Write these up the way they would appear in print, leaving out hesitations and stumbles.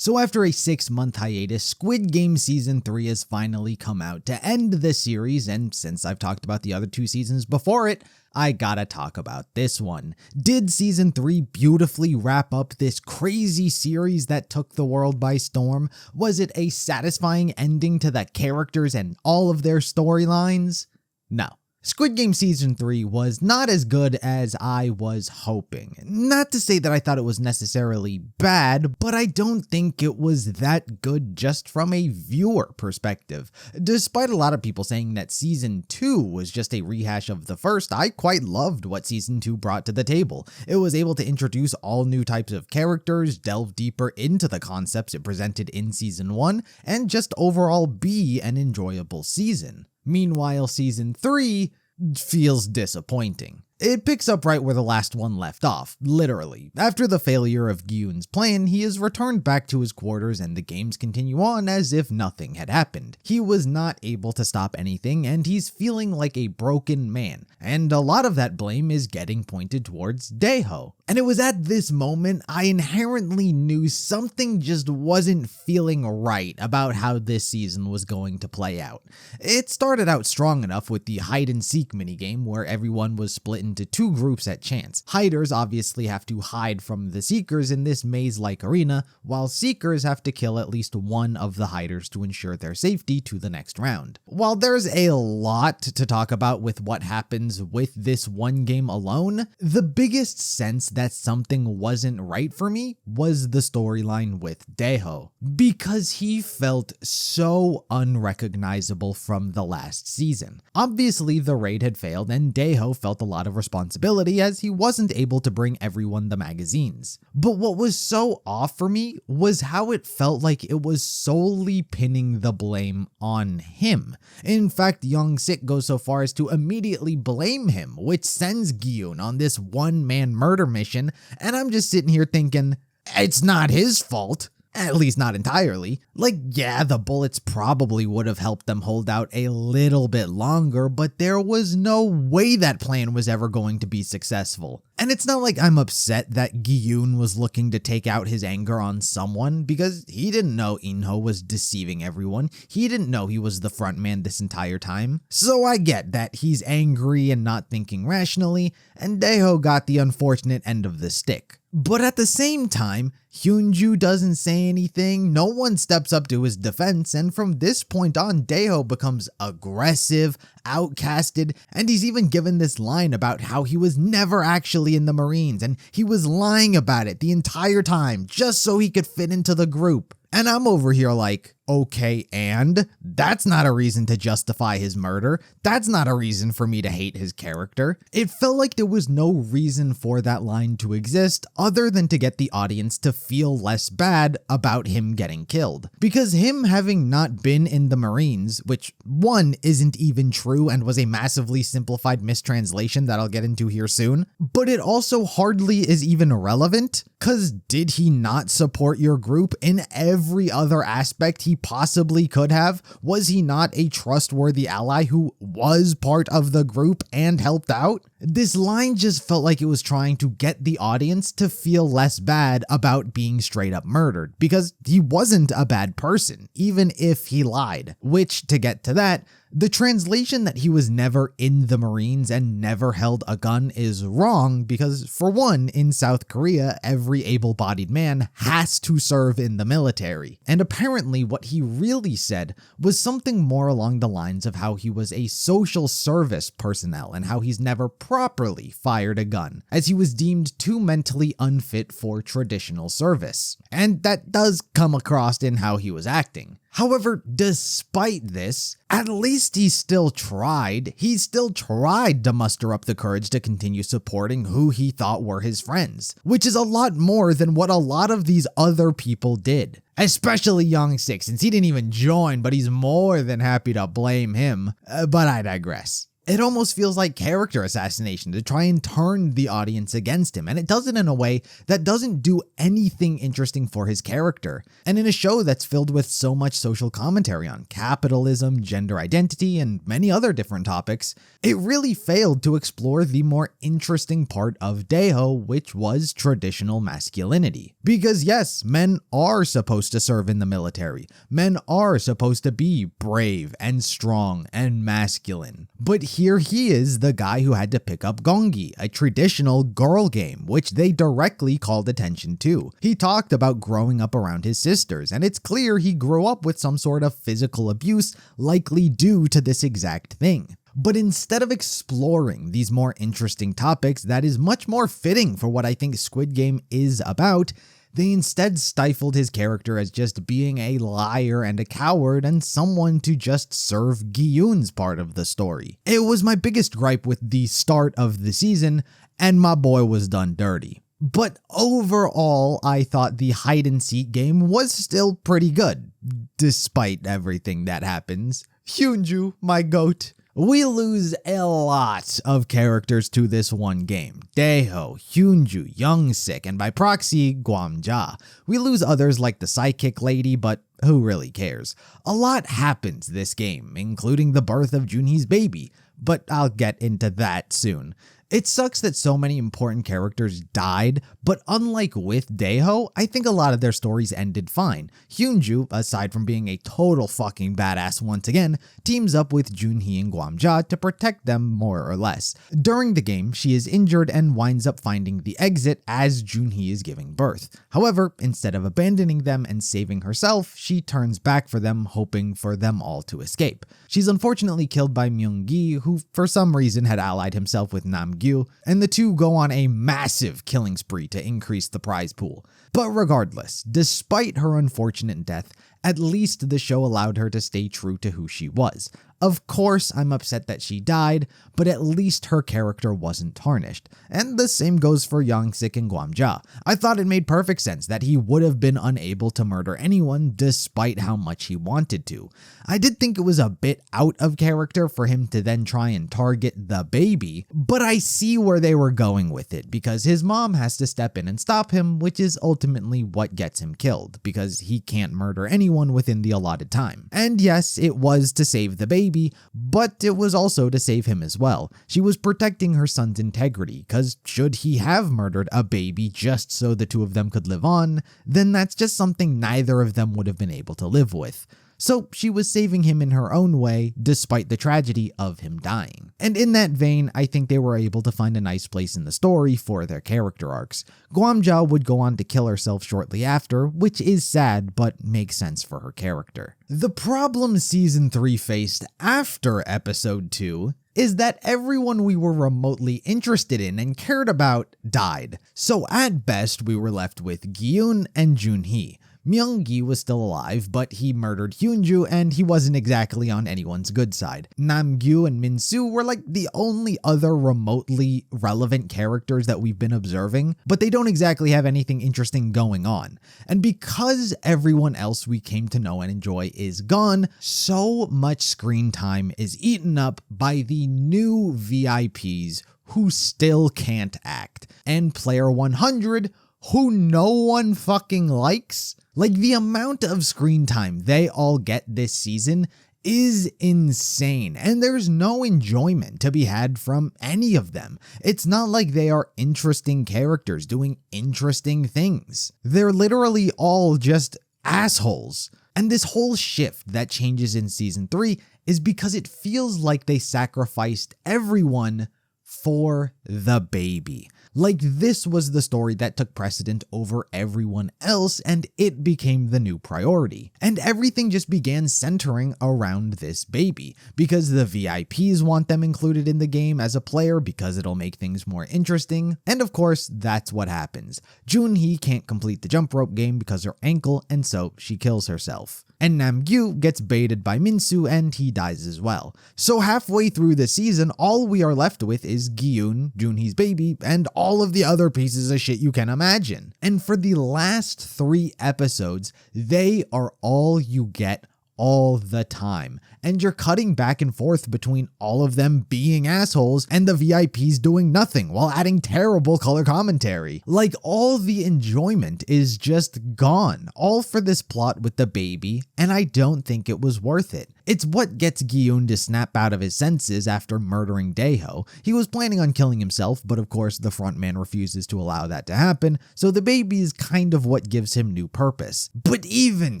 So after a 6-month hiatus, Squid Game Season 3 has finally come out to end the series, and since I've talked about the other 2 seasons before it, I gotta talk about this one. Did Season 3 beautifully wrap up this crazy series that took the world by storm? Was it a satisfying ending to the characters and all of their storylines? No. Squid Game Season 3 was not as good as I was hoping. Not to say that I thought it was necessarily bad, but I don't think it was that good just from a viewer perspective. Despite a lot of people saying that Season 2 was just a rehash of the first, I quite loved what Season 2 brought to the table. It was able to introduce all new types of characters, delve deeper into the concepts it presented in Season 1, and just overall be an enjoyable season. Meanwhile, Season 3 feels disappointing. It picks up right where the last one left off, literally. After the failure of Guillune's plan, he is returned back to his quarters and the games continue on as if nothing had happened. He was not able to stop anything and he's feeling like a broken man, and a lot of that blame is getting pointed towards Dejo. And it was at this moment I inherently knew something just wasn't feeling right about how this season was going to play out. It started out strong enough with the hide and seek minigame where everyone was split into 2 groups at chance. Hiders obviously have to hide from the seekers in this maze-like arena, while seekers have to kill at least one of the hiders to ensure their safety to the next round. While there's a lot to talk about with what happens with this one game alone, the biggest sense that something wasn't right for me was the storyline with Dejo, because he felt so unrecognizable from the last season. Obviously the raid had failed and Dejo felt a lot of responsibility as he wasn't able to bring everyone the magazines. But what was so off for me was how it felt like it was solely pinning the blame on him. In fact, Young Sik goes so far as to immediately blame him, which sends Guillune on this one-man murder mission, and I'm just sitting here thinking, it's not his fault. At least not entirely. Like, yeah, the bullets probably would have helped them hold out a little bit longer, but there was no way that plan was ever going to be successful. And it's not like I'm upset that Guillune was looking to take out his anger on someone, because he didn't know Inho was deceiving everyone. He didn't know he was the front man this entire time. So I get that he's angry and not thinking rationally, and Dejo got the unfortunate end of the stick. But at the same time, Hyunju doesn't say anything, no one steps up to his defense, and from this point on, Dejo becomes aggressive, outcasted, and he's even given this line about how he was never actually in the Marines, and he was lying about it the entire time, just so he could fit into the group. And I'm over here like, okay, and? That's not a reason to justify his murder. That's not a reason for me to hate his character. It felt like there was no reason for that line to exist other than to get the audience to feel less bad about him getting killed. Because him having not been in the Marines, which one isn't even true and was a massively simplified mistranslation that I'll get into here soon, but it also hardly is even relevant. Cause did he not support your group in every other aspect he possibly could have? Was he not a trustworthy ally who was part of the group and helped out? This line just felt like it was trying to get the audience to feel less bad about being straight up murdered, because he wasn't a bad person, even if he lied. Which, to get to that, the translation that he was never in the Marines and never held a gun is wrong because, for one, in South Korea, every able-bodied man has to serve in the military. And apparently what he really said was something more along the lines of how he was a social service personnel and how he's never properly fired a gun, as he was deemed too mentally unfit for traditional service. And that does come across in how he was acting. However, despite this, at least he still tried. He still tried to muster up the courage to continue supporting who he thought were his friends, which is a lot more than what a lot of these other people did. Especially Young Sik, since he didn't even join, but he's more than happy to blame him. But I digress. It almost feels like character assassination to try and turn the audience against him, and it does it in a way that doesn't do anything interesting for his character. And in a show that's filled with so much social commentary on capitalism, gender identity, and many other different topics, it really failed to explore the more interesting part of Dejo, which was traditional masculinity. Because yes, men are supposed to serve in the military. Men are supposed to be brave and strong and masculine. But here he is, the guy who had to pick up Gongi, a traditional girl game, which they directly called attention to. He talked about growing up around his sisters, and it's clear he grew up with some sort of physical abuse, likely due to this exact thing. But instead of exploring these more interesting topics that is much more fitting for what I think Squid Game is about, they instead stifled his character as just being a liar and a coward and someone to just serve Guillune's part of the story. It was my biggest gripe with the start of the season, and my boy was done dirty. But overall, I thought the hide-and-seek game was still pretty good, despite everything that happens. Hyunju, my goat. We lose a lot of characters to this one game. Dejo, Hyunju, Youngsik, and by proxy, Gwamja. We lose others like the psychic lady, but who really cares? A lot happens this game, including the birth of Junhee's baby, but I'll get into that soon. It sucks that so many important characters died, but unlike with Dejo, I think a lot of their stories ended fine. Hyunju, aside from being a total fucking badass once again, teams up with Junhee and Gwamja to protect them more or less. During the game, she is injured and winds up finding the exit as Junhee is giving birth. However, instead of abandoning them and saving herself, she turns back for them, hoping for them all to escape. She's unfortunately killed by Myung-gi, who for some reason had allied himself with Namgyu, and the two go on a massive killing spree to increase the prize pool. But regardless, despite her unfortunate death, at least the show allowed her to stay true to who she was. Of course, I'm upset that she died, but at least her character wasn't tarnished. And the same goes for Youngsik and Gwamja. I thought it made perfect sense that he would have been unable to murder anyone despite how much he wanted to. I did think it was a bit out of character for him to then try and target the baby, but I see where they were going with it because his mom has to step in and stop him, which is ultimately what gets him killed because he can't murder anyone within the allotted time. And yes, it was to save the baby, but it was also to save him as well. She was protecting her son's integrity, because should he have murdered a baby just so the two of them could live on, then that's just something neither of them would have been able to live with. So she was saving him in her own way, despite the tragedy of him dying. And in that vein, I think they were able to find a nice place in the story for their character arcs. Gwamja would go on to kill herself shortly after, which is sad, but makes sense for her character. The problem Season 3 faced after Episode 2 is that everyone we were remotely interested in and cared about died. So at best, we were left with Guillune and Junhee. Myung-gi was still alive, but he murdered Hyunju and he wasn't exactly on anyone's good side. Namgyu and Min-soo were like the only other remotely relevant characters that we've been observing, but they don't exactly have anything interesting going on. And because everyone else we came to know and enjoy is gone, so much screen time is eaten up by the new VIPs who still can't act, and Player 100, who no one fucking likes. Like, the amount of screen time they all get this season is insane, and there's no enjoyment to be had from any of them. It's not like they are interesting characters doing interesting things. They're literally all just assholes. And this whole shift that changes in Season 3 is because it feels like they sacrificed everyone for the baby. Like, this was the story that took precedent over everyone else, and it became the new priority. And everything just began centering around this baby, because the VIPs want them included in the game as a player because it'll make things more interesting. And of course, that's what happens. Junhee can't complete the jump rope game because her ankle, and so she kills herself. And Namgyu gets baited by Min-soo and he dies as well. So halfway through the season, all we are left with is Guillune, Junhee's baby, and all of the other pieces of shit you can imagine. And for the last 3 episodes, they are all you get all the time, and you're cutting back and forth between all of them being assholes and the VIPs doing nothing while adding terrible color commentary. Like, all the enjoyment is just gone, all for this plot with the baby, and I don't think it was worth it. It's what gets Guillune to snap out of his senses after murdering Dejo. He was planning on killing himself, but of course the frontman refuses to allow that to happen, so the baby is kind of what gives him new purpose. But even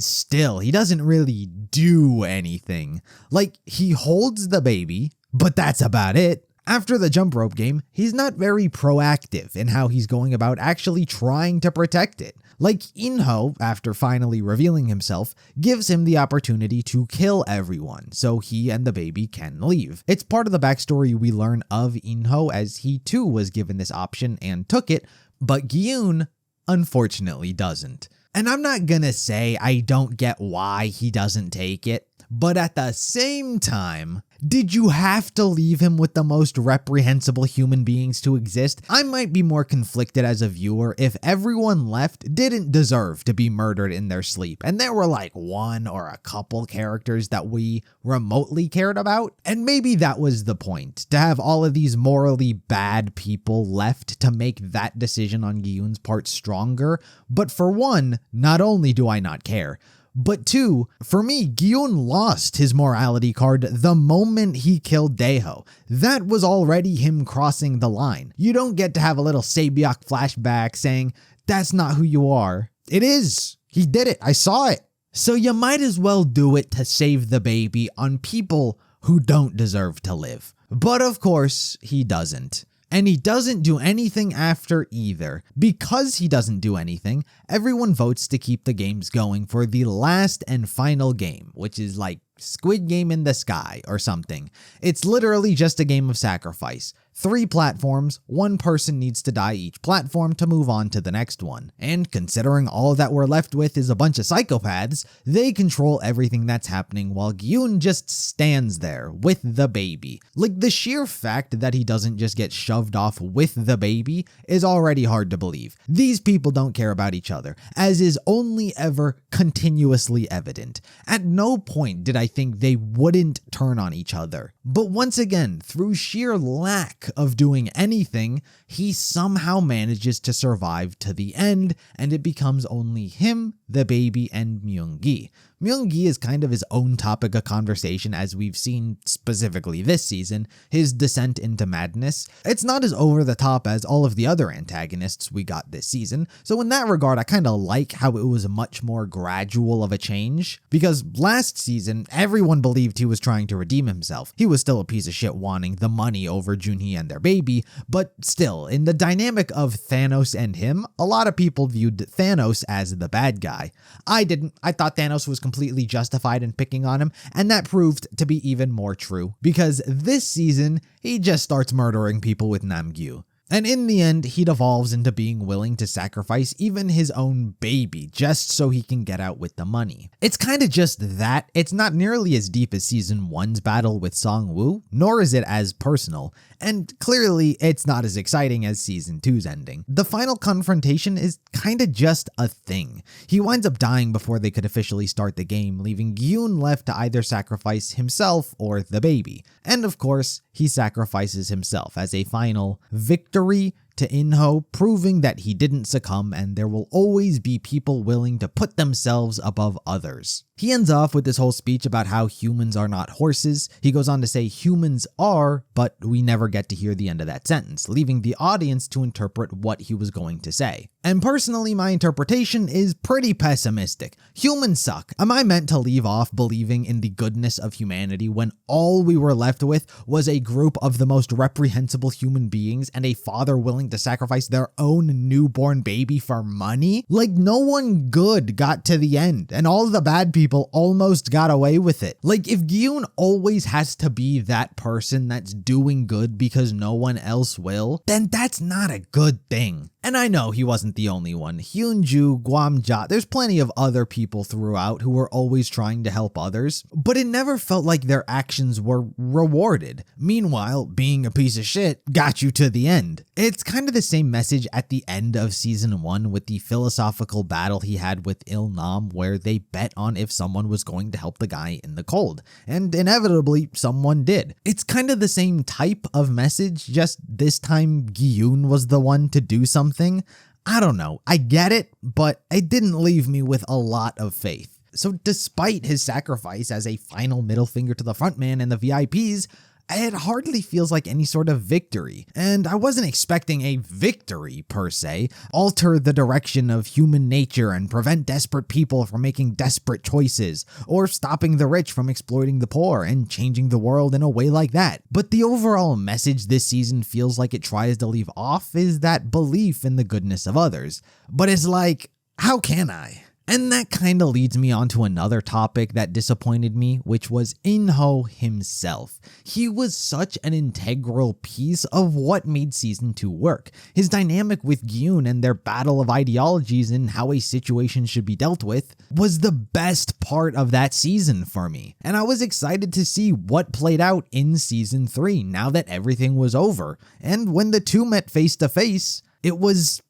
still, he doesn't really do anything. Like, he holds the baby, but that's about it. After the jump rope game, he's not very proactive in how he's going about actually trying to protect it. Like, Inho, after finally revealing himself, gives him the opportunity to kill everyone so he and the baby can leave. It's part of the backstory we learn of Inho, as he too was given this option and took it, but Guillune unfortunately doesn't. And I'm not gonna say I don't get why he doesn't take it, but at the same time, did you have to leave him with the most reprehensible human beings to exist? I might be more conflicted as a viewer if everyone left didn't deserve to be murdered in their sleep, and there were like one or a couple characters that we remotely cared about, and maybe that was the point, to have all of these morally bad people left to make that decision on Guillune's part stronger. But for one, not only do I not care, but two, for me, Guillune lost his morality card the moment he killed Dejo. That was already him crossing the line. You don't get to have a little Sabiak flashback saying, that's not who you are. It is. He did it. I saw it. So you might as well do it to save the baby on people who don't deserve to live. But of course, he doesn't. And he doesn't do anything after either. Because he doesn't do anything, everyone votes to keep the games going for the last and final game, which is like Squid Game in the sky or something. It's literally just a game of sacrifice. 3 platforms, 1 person needs to die each platform to move on to the next one. And considering all that we're left with is a bunch of psychopaths, they control everything that's happening while Guillune just stands there with the baby. Like, the sheer fact that he doesn't just get shoved off with the baby is already hard to believe. These people don't care about each other, as is only ever continuously evident. At no point did I think they wouldn't turn on each other. But once again, through sheer lack of doing anything, he somehow manages to survive to the end, and it becomes only him, the baby, and Myung-gi. Myung-gi is kind of his own topic of conversation, as we've seen specifically this season, his descent into madness. It's not as over the top as all of the other antagonists we got this season, so in that regard I kinda like how it was much more gradual of a change, because last season everyone believed he was trying to redeem himself. He was still a piece of shit wanting the money over Junhee and their baby, but still, in the dynamic of Thanos and him, a lot of people viewed Thanos as the bad guy. I didn't. I thought Thanos was completely justified in picking on him, and that proved to be even more true, because this season, he just starts murdering people with Namgyu. And in the end, he devolves into being willing to sacrifice even his own baby just so he can get out with the money. It's kind of just that. It's not nearly as deep as Season 1's battle with Song-woo, nor is it as personal, and clearly it's not as exciting as Season 2's ending. The final confrontation is kind of just a thing. He winds up dying before they could officially start the game, leaving Guillune left to either sacrifice himself or the baby. And of course, he sacrifices himself as a final victory to Inho, proving that he didn't succumb and there will always be people willing to put themselves above others. He ends off with this whole speech about how humans are not horses. He goes on to say humans are, but we never get to hear the end of that sentence, leaving the audience to interpret what he was going to say. And personally, my interpretation is pretty pessimistic. Humans suck. Am I meant to leave off believing in the goodness of humanity when all we were left with was a group of the most reprehensible human beings and a father willing to sacrifice their own newborn baby for money? Like, no one good got to the end, and all the bad people almost got away with it. Like, if Guillune always has to be that person that's doing good because no one else will, then that's not a good thing. And I know he wasn't wasn't the only one. Hyunju, Guamja, there's plenty of other people throughout who were always trying to help others, but it never felt like their actions were rewarded. Meanwhile, being a piece of shit got you to the end. It's kind of the same message at the end of season 1 with the philosophical battle he had with Il-nam, where they bet on if someone was going to help the guy in the cold, and inevitably someone did. It's kind of the same type of message, just this time Guillune was the one to do something. I don't know, I get it, but it didn't leave me with a lot of faith. So despite his sacrifice as a final middle finger to the frontman and the VIPs, it hardly feels like any sort of victory. And I wasn't expecting a victory per se, alter the direction of human nature and prevent desperate people from making desperate choices, or stopping the rich from exploiting the poor and changing the world in a way like that. But the overall message this season feels like it tries to leave off is that belief in the goodness of others. But it's like, how can I? And that kind of leads me on to another topic that disappointed me, which was Inho himself. He was such an integral piece of what made season 2 work. His dynamic with Guillune and their battle of ideologies and how a situation should be dealt with was the best part of that season for me. And I was excited to see what played out in season 3 now that everything was over. And when the two met face to face, it was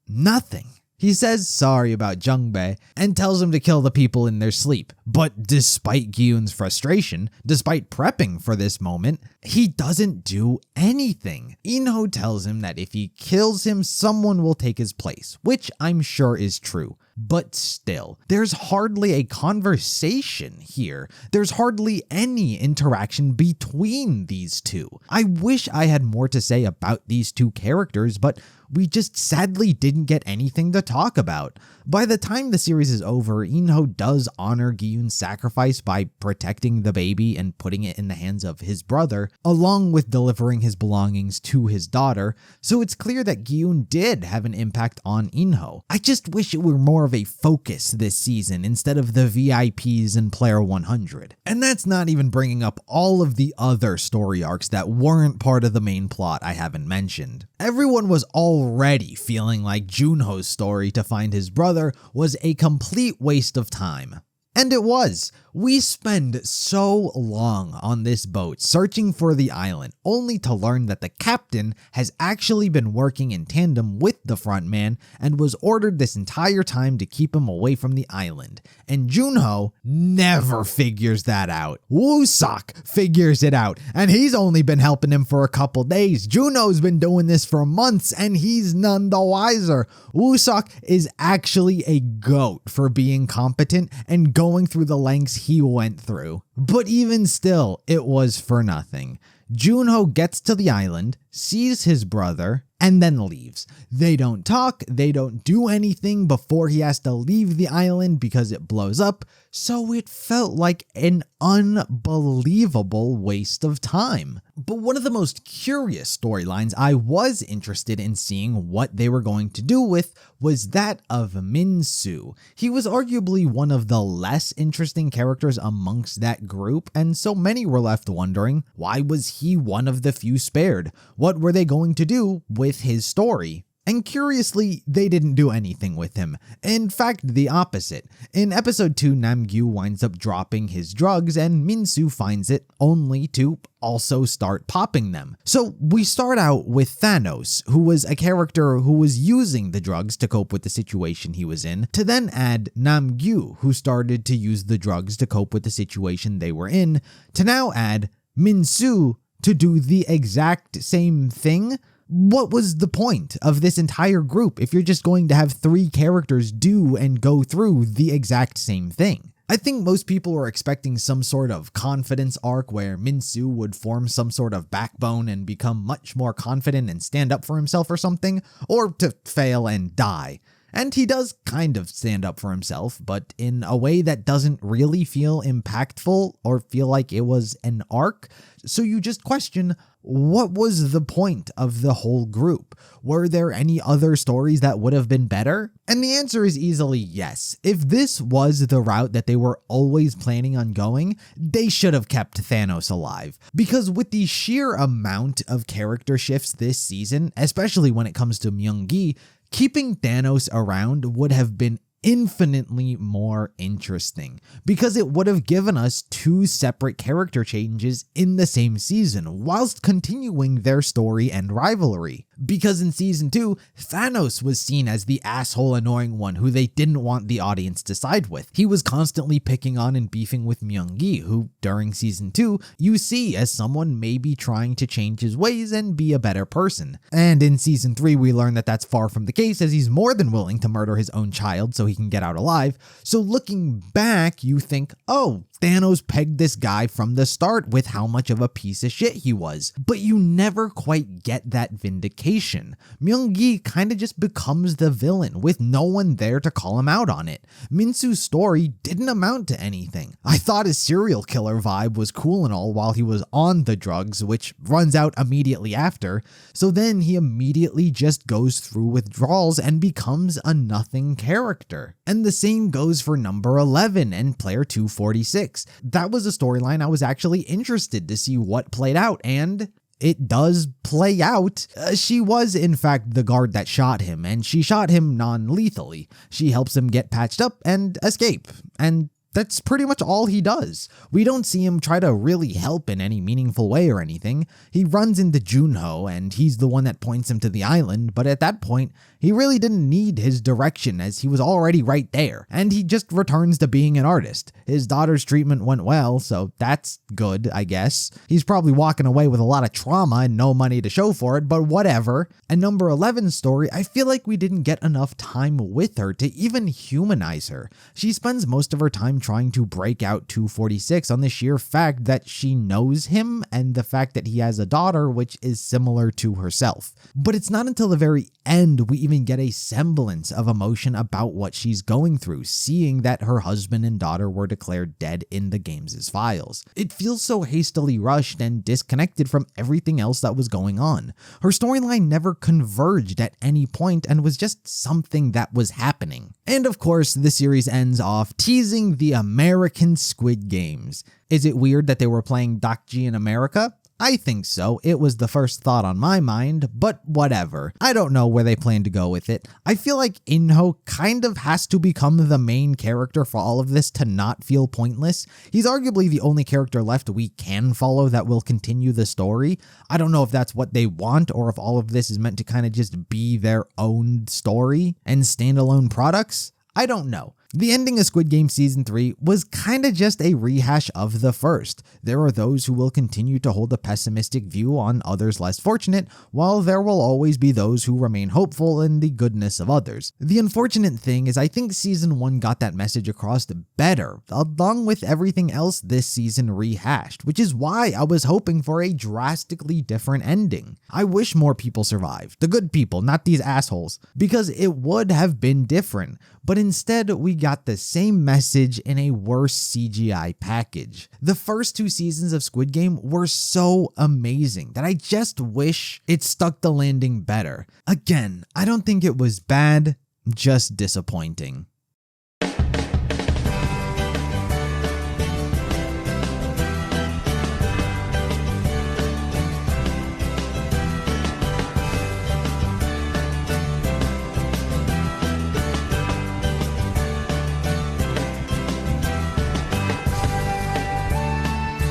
nothing. He says sorry about Jungbae and tells him to kill the people in their sleep. But despite Guillune's frustration, despite prepping for this moment, he doesn't do anything. Inho tells him that if he kills him, someone will take his place, which I'm sure is true. But still, there's hardly a conversation here. There's hardly any interaction between these two. I wish I had more to say about these two characters, but we just sadly didn't get anything to talk about. By the time the series is over, Inho does honor Guillune's sacrifice by protecting the baby and putting it in the hands of his brother, along with delivering his belongings to his daughter, so it's clear that Guillune did have an impact on Inho. I just wish it were more of a focus this season instead of the VIPs and Player 100. And that's not even bringing up all of the other story arcs that weren't part of the main plot I haven't mentioned. Everyone was already feeling like Junho's story to find his brother was a complete waste of time. And it was. We spend so long on this boat searching for the island, only to learn that the captain has actually been working in tandem with the frontman and was ordered this entire time to keep him away from the island. And Junho never figures that out. Woo-sok figures it out, and he's only been helping him for a couple days. Junho's been doing this for months, and he's none the wiser. Woo-sok is actually a goat for being competent and going through the lengths he went through. But even still, it was for nothing. Junho gets to the island, sees his brother, and then leaves. They don't talk, they don't do anything before he has to leave the island because it blows up, so it felt like an unbelievable waste of time. But one of the most curious storylines I was interested in seeing what they were going to do with was that of Min-soo. He was arguably one of the less interesting characters amongst that group, and so many were left wondering, why was he one of the few spared? What were they going to do with his story? And curiously, they didn't do anything with him. In fact, the opposite. In episode 2, Namgyu winds up dropping his drugs and Min-soo finds it, only to also start popping them. So we start out with Thanos, who was a character who was using the drugs to cope with the situation he was in, to then add Namgyu, who started to use the drugs to cope with the situation they were in, to now add Min-soo to do the exact same thing. What was the point of this entire group if you're just going to have 3 characters do and go through the exact same thing? I think most people were expecting some sort of confidence arc where Min-soo would form some sort of backbone and become much more confident and stand up for himself or something, or to fail and die. And he does kind of stand up for himself, but in a way that doesn't really feel impactful or feel like it was an arc. So you just question, what was the point of the whole group? Were there any other stories that would have been better? And the answer is easily yes. If this was the route that they were always planning on going, they should have kept Thanos alive. Because with the sheer amount of character shifts this season, especially when it comes to Myung-gi, Keeping Thanos around would have been infinitely more interesting because it would have given us two separate character changes in the same season whilst continuing their story and rivalry. Because in season 2, Thanos was seen as the asshole annoying one who they didn't want the audience to side with. He was constantly picking on and beefing with Myung-gi, who during season 2 you see as someone maybe trying to change his ways and be a better person. And in season 3 we learn that that's far from the case, as he's more than willing to murder his own child so he can get out alive. So looking back, you think, oh, Thanos pegged this guy from the start with how much of a piece of shit he was, but you never quite get that vindication. Myung-gi kinda just becomes the villain with no one there to call him out on it. Minsu's story didn't amount to anything. I thought his serial killer vibe was cool and all while he was on the drugs, which runs out immediately after, so then he immediately just goes through withdrawals and becomes a nothing character. And the same goes for number 11 and player 246. That was a storyline I was actually interested to see what played out, and it does play out. She was in fact the guard that shot him, and she shot him non-lethally. She helps him get patched up and escape, and that's pretty much all he does. We don't see him try to really help in any meaningful way or anything. He runs into Junho and he's the one that points him to the island, but at that point, he really didn't need his direction as he was already right there, and he just returns to being an artist. His daughter's treatment went well, so that's good, I guess. He's probably walking away with a lot of trauma and no money to show for it, but whatever. And number 11's story, I feel like we didn't get enough time with her to even humanize her. She spends most of her time trying to break out 246 on the sheer fact that she knows him and the fact that he has a daughter which is similar to herself. But it's not until the very end we even get a semblance of emotion about what she's going through, seeing that her husband and daughter were declared dead in the game's files. It feels so hastily rushed and disconnected from everything else that was going on. Her storyline never converged at any point and was just something that was happening. And of course, the series ends off teasing the American Squid Games. Is it weird that they were playing Dakji in America? I think so. It was the first thought on my mind, but whatever. I don't know where they plan to go with it. I feel like Inho kind of has to become the main character for all of this to not feel pointless. He's arguably the only character left we can follow that will continue the story. I don't know if that's what they want or if all of this is meant to kind of just be their own story and standalone products. I don't know. The ending of Squid Game Season 3 was kinda just a rehash of the first. There are those who will continue to hold a pessimistic view on others less fortunate, while there will always be those who remain hopeful in the goodness of others. The unfortunate thing is I think Season 1 got that message across better, along with everything else this season rehashed, which is why I was hoping for a drastically different ending. I wish more people survived, the good people, not these assholes, because it would have been different, but instead we got the same message in a worse CGI package. The first 2 seasons of Squid Game were so amazing that I just wish it stuck the landing better. Again, I don't think it was bad, just disappointing.